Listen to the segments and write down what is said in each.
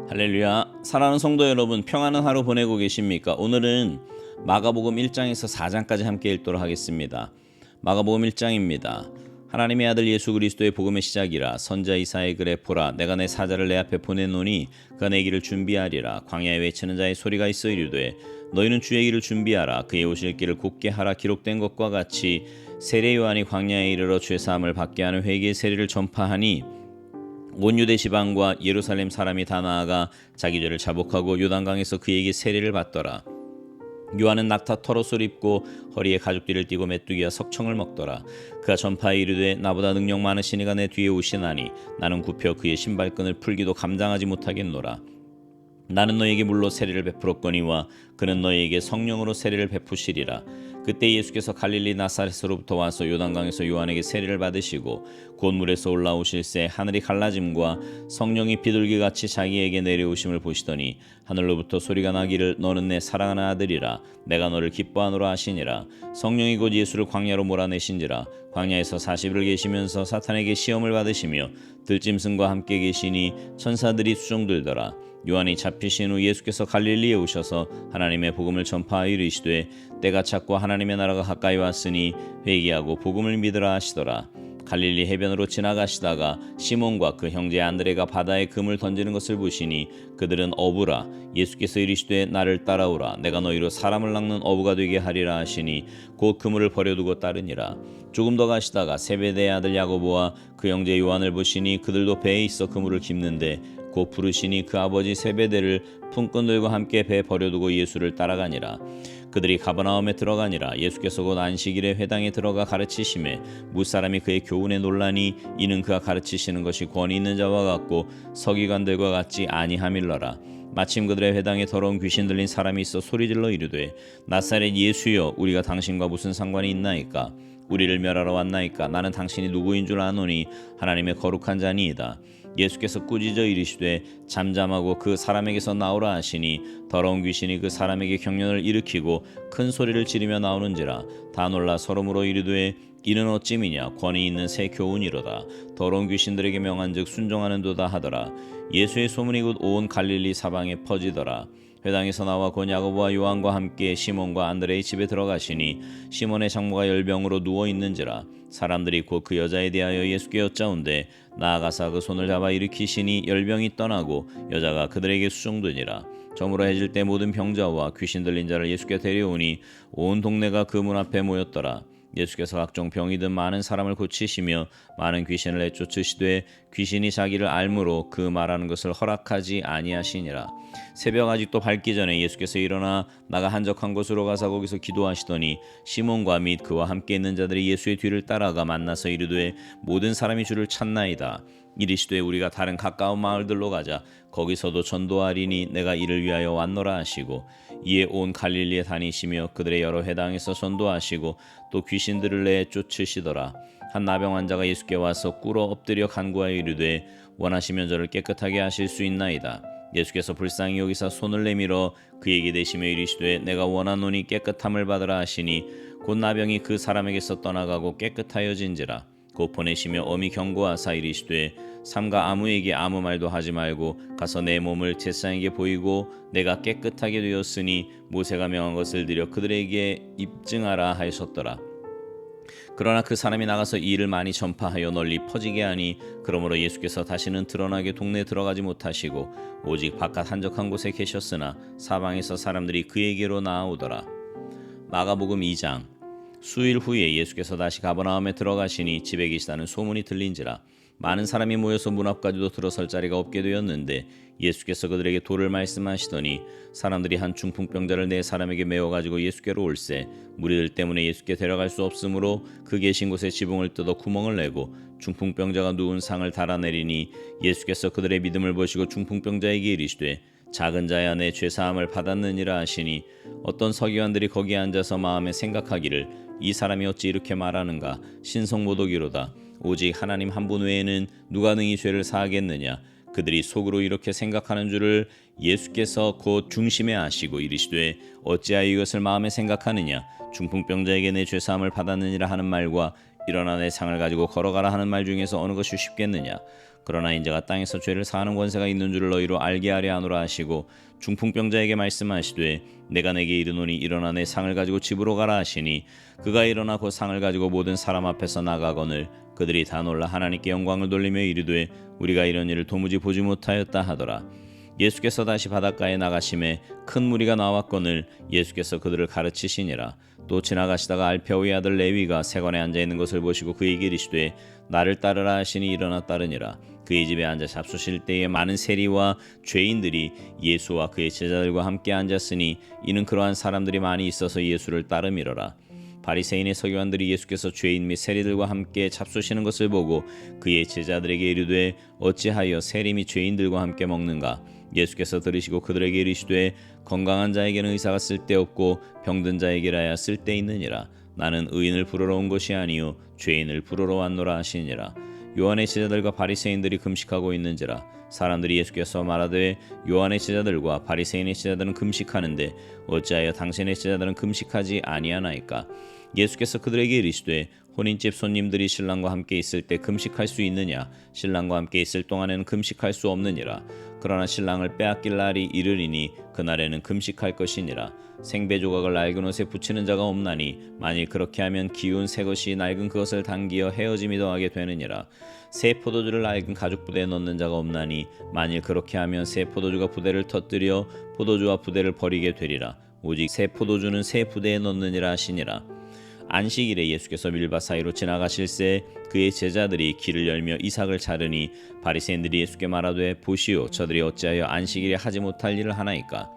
할렐루야. 사랑하는 성도 여러분, 평안한 하루 보내고 계십니까? 오늘은 마가복음 1장에서 4장까지 함께 읽도록 하겠습니다. 마가복음 1장입니다. 하나님의 아들 예수 그리스도의 복음의 시작이라. 선자 이사야의 글에 보라, 내가 내 사자를 내 앞에 보내노니 그가 내 길을 준비하리라. 광야에 외치는 자의 소리가 있어 이르되 너희는 주의 길을 준비하라. 그의 오실 길을 곧게 하라. 기록된 것과 같이 세례 요한이 광야에 이르러 죄 사함을 받게 하는 회개의 세례를 전파하니 온 유대 지방과 예루살렘 사람이 다 나아가 자기 죄를 자복하고 요단강에서 그에게 세례를 받더라. 요한은 낙타 털옷을 입고 허리에 가죽띠를 띠고 메뚜기와 석청을 먹더라. 그가 전파에 이르되 나보다 능력 많으신 이가 내 뒤에 오시나니 나는 굽혀 그의 신발끈을 풀기도 감당하지 못하겠노라. 나는 너에게 물로 세례를 베풀었거니와 그는 너에게 성령으로 세례를 베푸시리라. 그때 예수께서 갈릴리 나사렛으로부터 와서 요단강에서 요한에게 세례를 받으시고 곧 물에서 올라오실새 하늘이 갈라짐과 성령이 비둘기같이 자기에게 내려오심을 보시더니 하늘로부터 소리가 나기를 너는 내 사랑하는 아들이라 내가 너를 기뻐하노라 하시니라. 성령이 곧 예수를 광야로 몰아내신지라. 광야에서 40일 계시면서 사탄에게 시험을 받으시며 들짐승과 함께 계시니 천사들이 수종들더라. 요한이 잡히신 후 예수께서 갈릴리에 오셔서 하나님의 복음을 전파하여 이르시되 때가 찼고 하나님의 나라가 가까이 왔으니 회개하고 복음을 믿으라 하시더라. 갈릴리 해변으로 지나가시다가 시몬과 그 형제 안드레가 바다에 금을 던지는 것을 보시니 그들은 어부라. 예수께서 이르시되 나를 따라오라. 내가 너희로 사람을 낚는 어부가 되게 하리라 하시니 곧 그물을 버려두고 따르니라. 조금 더 가시다가 세베대의 아들 야고보와 그 형제 요한을 보시니 그들도 배에 있어 그물을 깁는데 곧 부르시니 그 아버지 세베대를 품꾼들과 함께 배 버려두고 예수를 따라가니라. 그들이 가버나움에 들어가니라. 예수께서 곧 안식일에 회당에 들어가 가르치심에 무사람이 그의 교훈에 놀라니 이는 그가 가르치시는 것이 권위 있는 자와 같고 서기관들과 같지 아니함일러라. 마침 그들의 회당에 더러운 귀신 들린 사람이 있어 소리질러 이르되 나사렛 예수여 우리가 당신과 무슨 상관이 있나이까? 우리를 멸하러 왔나이까? 나는 당신이 누구인 줄 아노니 하나님의 거룩한 자니이다. 예수께서 꾸짖어 이르시되 잠잠하고 그 사람에게서 나오라 하시니 더러운 귀신이 그 사람에게 경련을 일으키고 큰 소리를 지르며 나오는지라. 다 놀라 서로므로 이르되 이는 어찌미냐? 권위 있는 새 교훈이로다. 더러운 귀신들에게 명한즉 순종하는도다 하더라. 예수의 소문이 곧 온 갈릴리 사방에 퍼지더라. 회당에서 나와 곧 야고보와 요한과 함께 시몬과 안드레의 집에 들어가시니 시몬의 장모가 열병으로 누워 있는지라. 사람들이 곧 그 여자에 대하여 예수께 여짜온대 나아가사 그 손을 잡아 일으키시니 열병이 떠나고 여자가 그들에게 수종되니라. 저물어 해질 때 모든 병자와 귀신 들린 자를 예수께 데려오니 온 동네가 그 문 앞에 모였더라. 예수께서 각종 병이 든 많은 사람을 고치시며 많은 귀신을 내쫓으시되 귀신이 자기를 알므로 그 말하는 것을 허락하지 아니하시니라. 새벽 아직도 밝기 전에 예수께서 일어나 나가 한적한 곳으로 가서 거기서 기도하시더니 시몬과 및 그와 함께 있는 자들이 예수의 뒤를 따라가 만나서 이르되 모든 사람이 주를 찾나이다. 이르시되 우리가 다른 가까운 마을들로 가자. 거기서도 전도하리니 내가 이를 위하여 왔노라 하시고 이에 온 갈릴리에 다니시며 그들의 여러 회당에서 전도하시고 또 귀신들을 내쫓으시더라. 한 나병 환자가 예수께 와서 꿇어 엎드려 간구하여 이르되 원하시면 저를 깨끗하게 하실 수 있나이다. 예수께서 불쌍히 여기사 손을 내밀어 그에게 대시며 이르시되 내가 원하노니 깨끗함을 받으라 하시니 곧 나병이 그 사람에게서 떠나가고 깨끗하여진지라. 곧 보내시며 엄히 경고하사 이르시되 삼가 아무에게 아무 말도 하지 말고 가서 내 몸을 제사장에게 보이고 내가 깨끗하게 되었으니 모세가 명한 것을 드려 그들에게 입증하라 하셨더라. 그러나 그 사람이 나가서 이 일을 많이 전파하여 널리 퍼지게 하니 그러므로 예수께서 다시는 드러나게 동네에 들어가지 못하시고 오직 바깥 한적한 곳에 계셨으나 사방에서 사람들이 그에게로 나아오더라. 마가복음 2장. 수일 후에 예수께서 다시 가버나움에 들어가시니 집에 계시다는 소문이 들린지라. 많은 사람이 모여서 문 앞까지도 들어설 자리가 없게 되었는데 예수께서 그들에게 도를 말씀하시더니 사람들이 한 중풍병자를 네 사람에게 메워가지고 예수께로 올세 무리들 때문에 예수께 데려갈 수 없으므로 그 계신 곳에 지붕을 뜯어 구멍을 내고 중풍병자가 누운 상을 달아내리니 예수께서 그들의 믿음을 보시고 중풍병자에게 이르시되 작은 자야 내 죄사함을 받았느니라 하시니 어떤 서기관들이 거기에 앉아서 마음에 생각하기를 이 사람이 어찌 이렇게 말하는가? 신성모독이로다. 오직 하나님 한 분 외에는 누가 능히 죄를 사하겠느냐? 그들이 속으로 이렇게 생각하는 줄을 예수께서 곧 중심에 아시고 이르시되 어찌하여 이것을 마음에 생각하느냐? 중풍병자에게 내 죄사함을 받았느니라 하는 말과 일어나 내 상을 가지고 걸어가라 하는 말 중에서 어느 것이 쉽겠느냐? 그러나 인자가 땅에서 죄를 사하는 권세가 있는 줄을 너희로 알게 하려 하노라 하시고 중풍병자에게 말씀하시되 내가 내게 이르노니 일어나 내 상을 가지고 집으로 가라 하시니 그가 일어나 그 상을 가지고 모든 사람 앞에서 나가거늘 그들이 다 놀라 하나님께 영광을 돌리며 이르되 우리가 이런 일을 도무지 보지 못하였다 하더라. 예수께서 다시 바닷가에 나가심에 큰 무리가 나왔거늘 예수께서 그들을 가르치시니라. 또 지나가시다가 알페오의 아들 레위가 세관에 앉아 있는 것을 보시고 그에게 이르시되 나를 따르라 하시니 일어나 따르니라. 그의 집에 앉아 잡수실 때에 많은 세리와 죄인들이 예수와 그의 제자들과 함께 앉았으니 이는 그러한 사람들이 많이 있어서 예수를 따름이러라. 바리새인의 서기관들이 예수께서 죄인 및 세리들과 함께 잡수시는 것을 보고 그의 제자들에게 이르되 어찌하여 세리 및 죄인들과 함께 먹는가? 예수께서 들으시고 그들에게 이르시되 건강한 자에게는 의사가 쓸데없고 병든 자에게라야 쓸데있느니라. 나는 의인을 부르러 온 것이 아니요 죄인을 부르러 왔노라 하시니라. 요한의 제자들과 바리새인들이 금식하고 있는지라. 사람들이 예수께서 말하되 요한의 제자들과 바리새인의 제자들은 금식하는데 어찌하여 당신의 제자들은 금식하지 아니하나이까? 예수께서 그들에게 이르시되 혼인집 손님들이 신랑과 함께 있을 때 금식할 수 있느냐? 신랑과 함께 있을 동안에는 금식할 수 없느니라. 그러나 신랑을 빼앗길 날이 이르리니 그날에는 금식할 것이니라. 생배 조각을 낡은 옷에 붙이는 자가 없나니 만일 그렇게 하면 기운 새 것이 낡은 그것을 당기어 헤어짐이 더하게 되느니라. 새 포도주를 낡은 가죽 부대에 넣는 자가 없나니 만일 그렇게 하면 새 포도주가 부대를 터뜨려 포도주와 부대를 버리게 되리라. 오직 새 포도주는 새 부대에 넣느니라 하시니라. 안식일에 예수께서 밀밭 사이로 지나가실새 그의 제자들이 길을 열며 이삭을 자르니 바리새인들이 예수께 말하되 보시오 저들이 어찌하여 안식일에 하지 못할 일을 하나이까?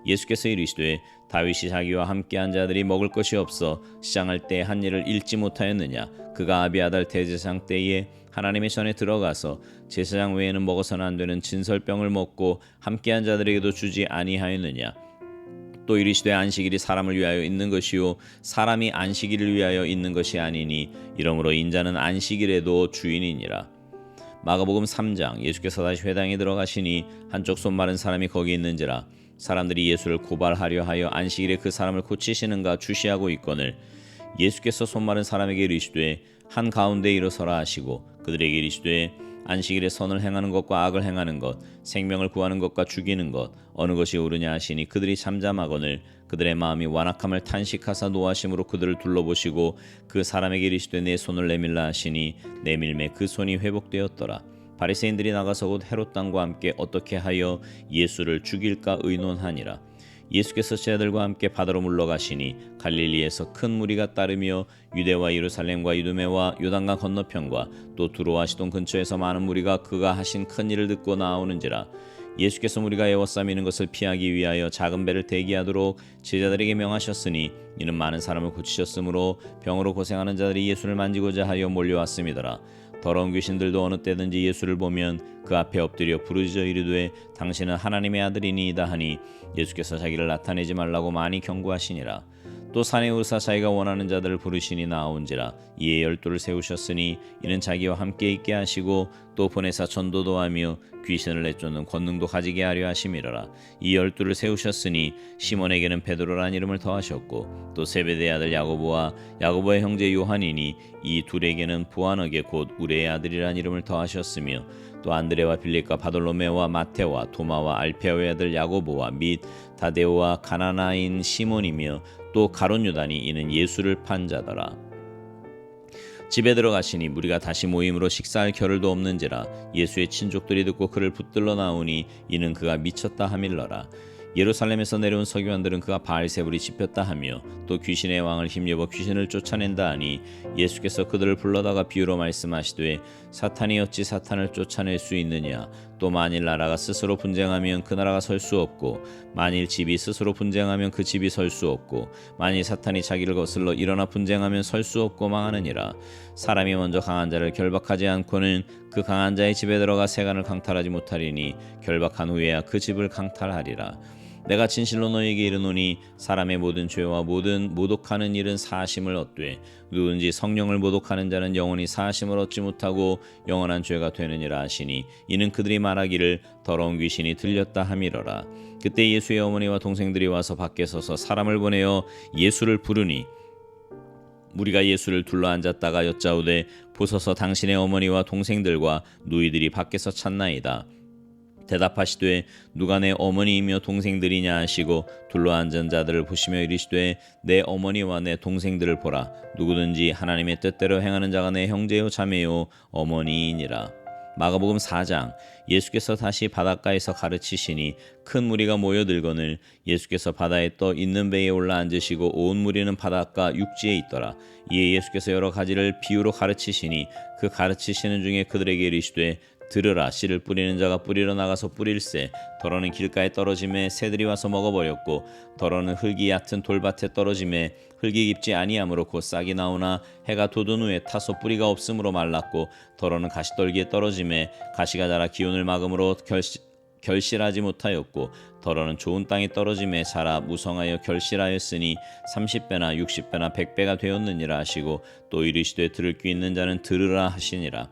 예수께서 이르시되 다윗이 자기와 함께한 자들이 먹을 것이 없어 시장할 때 한 일을 잃지 못하였느냐? 그가 아비아달 대제사장 때에 하나님의 전에 들어가서 제사장 외에는 먹어서는 안 되는 진설병을 먹고 함께한 자들에게도 주지 아니하였느냐? 또 이르시되 안식일이 사람을 위하여 있는 것이요 사람이 안식일을 위하여 있는 것이 아니니 이러므로 인자는 안식일에도 주인이니라. 마가복음 3장. 예수께서 다시 회당에 들어가시니 한쪽 손 마른 사람이 거기 있는지라. 사람들이 예수를 고발하려 하여 안식일에 그 사람을 고치시는가 주시하고 있거늘 예수께서 손 마른 사람에게 이르시되 한 가운데 일어서라 하시고 그들에게 이르시되 안식일에 선을 행하는 것과 악을 행하는 것, 생명을 구하는 것과 죽이는 것 어느 것이 옳으냐 하시니 그들이 잠잠하거늘 그들의 마음이 완악함을 탄식하사 노하심으로 그들을 둘러보시고 그 사람에게 이르시되 내 손을 내밀라 하시니 내밀매 그 손이 회복되었더라. 바리새인들이 나가서 곧 헤롯 당과 함께 어떻게 하여 예수를 죽일까 의논하니라. 예수께서 제자들과 함께 바다로 물러가시니 갈릴리에서 큰 무리가 따르며 유대와 예루살렘과 이두메와 요단강 건너편과 또 두로와 시돈 근처에서 많은 무리가 그가 하신 큰 일을 듣고 나오는지라. 예수께서 무리가 에워싸미는 것을 피하기 위하여 작은 배를 대기하도록 제자들에게 명하셨으니 이는 많은 사람을 고치셨으므로 병으로 고생하는 자들이 예수를 만지고자 하여 몰려왔음이더라. 더러운 귀신들도 어느 때든지 예수를 보면 그 앞에 엎드려 부르짖어 이르되 당신은 하나님의 아들이니이다 하니 예수께서 자기를 나타내지 말라고 많이 경고하시니라. 또 산에 오르사 자기가 원하는 자들을 부르시니 나온지라. 이에 12를 세우셨으니 이는 자기와 함께 있게 하시고 또 보내사 전도도 하며 귀신을 내쫓는 권능도 가지게 하려 하심이라. 이 12를 세우셨으니 시몬에게는 베드로라는 이름을 더하셨고 또 세베대의 아들 야고보와 야고보의 형제 요한이니 이 둘에게는 보아너게 곧 우레의 아들이라는 이름을 더하셨으며 또 안드레와 빌립과 바돌로메와 마테와 도마와 알페오의 아들 야고보와 및 다데오와 가나나인 시몬이며 또 가룟 유다니 이는 예수를 판 자더라. 집에 들어가시니 무리가 다시 모임으로 식사할 겨를도 없는지라. 예수의 친족들이 듣고 그를 붙들러 나오니 이는 그가 미쳤다 하밀러라. 예루살렘에서 내려온 서기관들은 그가 바알세불이 집혔다 하며 또 귀신의 왕을 힘입어 귀신을 쫓아낸다 하니 예수께서 그들을 불러다가 비유로 말씀하시되 사탄이 어찌 사탄을 쫓아낼 수 있느냐. 또 만일 나라가 스스로 분쟁하면 그 나라가 설 수 없고 만일 집이 스스로 분쟁하면 그 집이 설 수 없고 만일 사탄이 자기를 거슬러 일어나 분쟁하면 설 수 없고 망하느니라. 사람이 먼저 강한 자를 결박하지 않고는 그 강한 자의 집에 들어가 세간을 강탈하지 못하리니 결박한 후에야 그 집을 강탈하리라. 내가 진실로 너희에게 이르노니 사람의 모든 죄와 모든 모독하는 일은 사하심을 얻되 누군지 성령을 모독하는 자는 영원히 사하심을 얻지 못하고 영원한 죄가 되느니라 하시니 이는 그들이 말하기를 더러운 귀신이 들렸다 함이러라. 그때 예수의 어머니와 동생들이 와서 밖에 서서 사람을 보내어 예수를 부르니 무리가 예수를 둘러앉았다가 여짜오되 보소서 당신의 어머니와 동생들과 누이들이 밖에서 찾나이다. 대답하시되 누가 내 어머니이며 동생들이냐 하시고 둘러앉은 자들을 보시며 이르시되 내 어머니와 내 동생들을 보라. 누구든지 하나님의 뜻대로 행하는 자가 내 형제요 자매요 어머니이니라. 마가복음 4장. 예수께서 다시 바닷가에서 가르치시니 큰 무리가 모여들거늘 예수께서 바다에 떠 있는 배에 올라 앉으시고 온 무리는 바닷가 육지에 있더라. 이에 예수께서 여러 가지를 비유로 가르치시니 그 가르치시는 중에 그들에게 이르시되 들으라. 씨를 뿌리는 자가 뿌리러 나가서 뿌릴새 더러는 길가에 떨어짐에 새들이 와서 먹어버렸고 더러는 흙이 얕은 돌밭에 떨어짐에 흙이 깊지 아니하므로 곧 싹이 나오나 해가 돋은 후에 타서 뿌리가 없으므로 말랐고 더러는 가시떨기에 떨어짐에 가시가 자라 기온을 막음으로 결실하지 못하였고 더러는 좋은 땅에 떨어짐에 자라 무성하여 결실하였으니 30배나 60배나 100배가 되었느니라 하시고 또 이르시되 들을 귀 있는 자는 들으라 하시니라.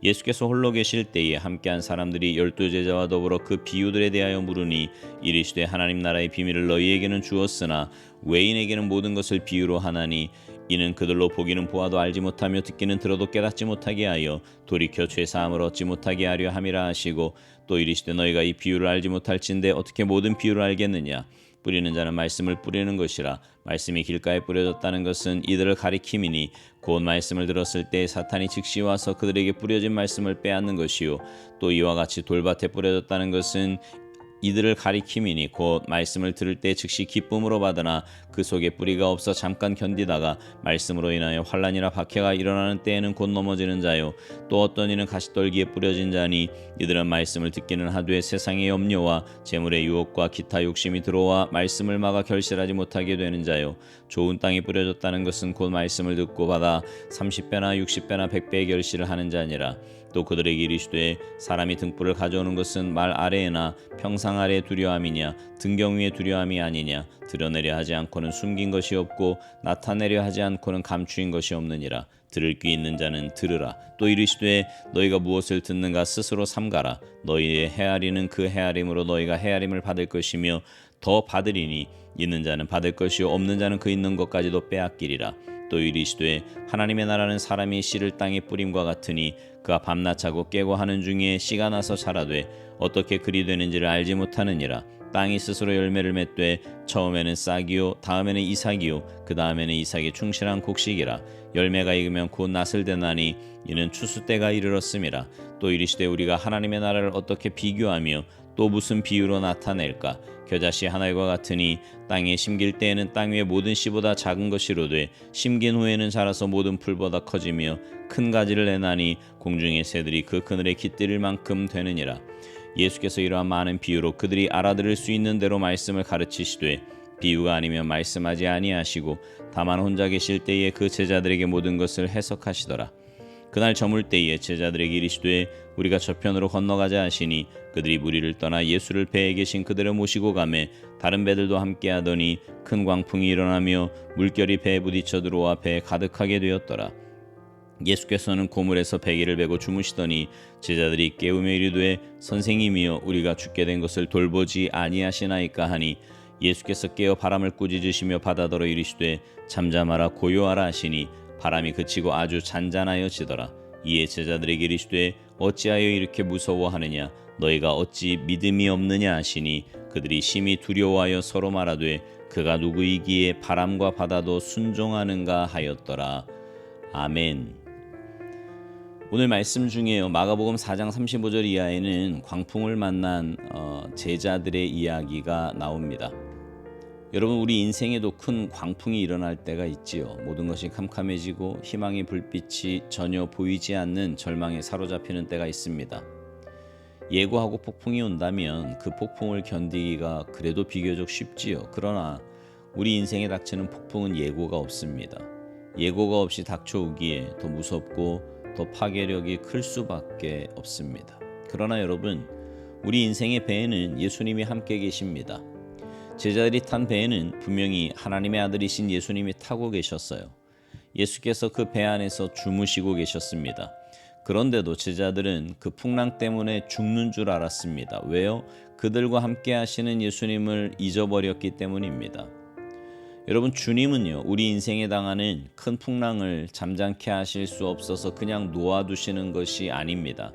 예수께서 홀로 계실 때에 함께한 사람들이 12제자와 더불어 그 비유들에 대하여 물으니 이르시되 하나님 나라의 비밀을 너희에게는 주었으나 외인에게는 모든 것을 비유로 하나니 이는 그들로 보기는 보아도 알지 못하며 듣기는 들어도 깨닫지 못하게 하여 돌이켜 죄사함을 얻지 못하게 하려 함이라 하시고 또 이르시되 너희가 이 비유를 알지 못할진대 어떻게 모든 비유를 알겠느냐. 뿌리는 자는 말씀을 뿌리는 것이라. 말씀이 길가에 뿌려졌다는 것은 이들을 가리킴이니 곧 말씀을 들었을 때 사탄이 즉시 와서 그들에게 뿌려진 말씀을 빼앗는 것이요 또 이와 같이 돌밭에 뿌려졌다는 것은 이들을 가리킴이니 곧 말씀을 들을 때 즉시 기쁨으로 받으나 그 속에 뿌리가 없어 잠깐 견디다가 말씀으로 인하여 환난이나 박해가 일어나는 때에는 곧 넘어지는 자요 또 어떤 이는 가시떨기에 뿌려진 자니 이들은 말씀을 듣기는 하되 세상의 염려와 재물의 유혹과 기타 욕심이 들어와 말씀을 막아 결실하지 못하게 되는 자요 좋은 땅에 뿌려졌다는 것은 곧 말씀을 듣고 받아 30배나 60배나 100배의 결실을 하는 자니라. 또 그들에게 이르시되 사람이 등불을 가져오는 것은 말 아래에나 평상 아래에 두려함이냐 등경 위에 두려함이 아니냐. 드러내려 하지 않고는 숨긴 것이 없고 나타내려 하지 않고는 감추인 것이 없느니라. 들을 귀 있는 자는 들으라. 또 이르시되 너희가 무엇을 듣는가 스스로 삼가라. 너희의 헤아리는 그 헤아림으로 너희가 헤아림을 받을 것이며 더 받으리니 있는 자는 받을 것이요 없는 자는 그 있는 것까지도 빼앗기리라. 또 이르시되 하나님의 나라는 사람이 씨를 땅에 뿌림과 같으니 그가 밤낮 자고 깨고 하는 중에 씨가 나서 자라되 어떻게 그리 되는지를 알지 못하느니라. 땅이 스스로 열매를 맺되 처음에는 싹이요 다음에는 이삭이요 그 다음에는 이삭이 충실한 곡식이라. 열매가 익으면 곧 낫을 대나니 이는 추수 때가 이르렀음이라. 또 이르시되 우리가 하나님의 나라를 어떻게 비교하며 또 무슨 비유로 나타낼까. 겨자씨 하나과 같으니 땅에 심길 때에는 땅 위의 모든 씨보다 작은 것이로되 심긴 후에는 자라서 모든 풀보다 커지며 큰 가지를 내나니 공중의 새들이 그 그늘에 깃들일 만큼 되느니라. 예수께서 이러한 많은 비유로 그들이 알아들을 수 있는 대로 말씀을 가르치시되 비유가 아니면 말씀하지 아니하시고 다만 혼자 계실 때에 그 제자들에게 모든 것을 해석하시더라. 그날 저물 때에 제자들에게 이르시되 우리가 저편으로 건너가자 하시니 그들이 무리를 떠나 예수를 배에 계신 그들을 모시고 가매 다른 배들도 함께하더니 큰 광풍이 일어나며 물결이 배에 부딪혀 들어와 배에 가득하게 되었더라. 예수께서는 고물에서 베개를 베고 주무시더니 제자들이 깨우며 이르되 선생님이여 우리가 죽게 된 것을 돌보지 아니하시나이까 하니 예수께서 깨어 바람을 꾸짖으시며 바다더러 이르시되 잠잠하라 고요하라 하시니 바람이 그치고 아주 잔잔하여지더라. 이에 제자들에게 이르시되 어찌하여 이렇게 무서워하느냐 너희가 어찌 믿음이 없느냐 하시니 그들이 심히 두려워하여 서로 말하되 그가 누구이기에 바람과 바다도 순종하는가 하였더라. 아멘. 오늘 말씀 중에 마가복음 4장 35절 이하에는 광풍을 만난 제자들의 이야기가 나옵니다. 여러분 우리 인생에도 큰 광풍이 일어날 때가 있지요. 모든 것이 캄캄해지고 희망의 불빛이 전혀 보이지 않는 절망에 사로잡히는 때가 있습니다. 예고하고 폭풍이 온다면 그 폭풍을 견디기가 그래도 비교적 쉽지요. 그러나 우리 인생에 닥치는 폭풍은 예고가 없습니다. 예고가 없이 닥쳐오기에 더 무섭고 더 파괴력이 클 수밖에 없습니다. 그러나 여러분 우리 인생의 배에는 예수님이 함께 계십니다. 제자들이 탄 배에는 분명히 하나님의 아들이신 예수님이 타고 계셨어요. 예수께서 그 배 안에서 주무시고 계셨습니다. 그런데도 제자들은 그 풍랑 때문에 죽는 줄 알았습니다. 왜요? 그들과 함께 하시는 예수님을 잊어버렸기 때문입니다. 여러분, 주님은요, 우리 인생에 당하는 큰 풍랑을 잠잠케 하실 수 없어서 그냥 놓아두시는 것이 아닙니다.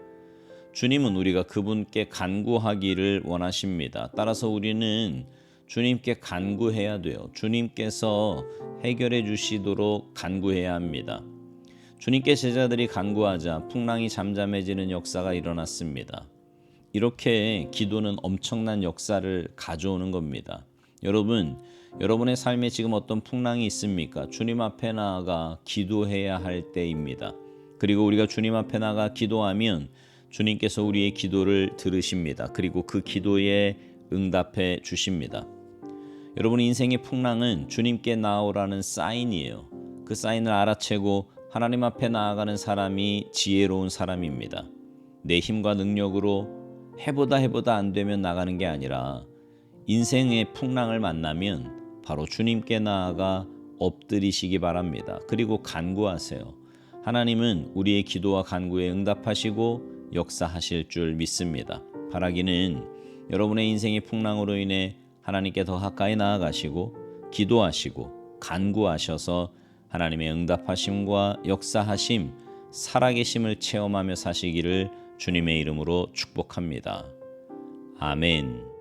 주님은 우리가 그분께 간구하기를 원하십니다. 따라서 우리는 주님께 간구해야 돼요. 주님께서 해결해 주시도록 간구해야 합니다. 주님께 제자들이 간구하자 풍랑이 잠잠해지는 역사가 일어났습니다. 이렇게 기도는 엄청난 역사를 가져오는 겁니다. 여러분, 여러분의 삶에 지금 어떤 풍랑이 있습니까? 주님 앞에 나아가 기도해야 할 때입니다. 그리고 우리가 주님 앞에 나아가 기도하면 주님께서 우리의 기도를 들으십니다. 그리고 그 기도에 응답해 주십니다. 여러분, 인생의 풍랑은 주님께 나오라는 사인이에요. 그 사인을 알아채고 하나님 앞에 나아가는 사람이 지혜로운 사람입니다. 내 힘과 능력으로 해보다 안 되면 나가는 게 아니라 인생의 풍랑을 만나면 바로 주님께 나아가 엎드리시기 바랍니다. 그리고 간구하세요. 하나님은 우리의 기도와 간구에 응답하시고 역사하실 줄 믿습니다. 바라기는 여러분의 인생의 풍랑으로 인해 하나님께 더 가까이 나아가시고 기도하시고 간구하셔서 하나님의 응답하심과 역사하심, 살아계심을 체험하며 사시기를 주님의 이름으로 축복합니다. 아멘.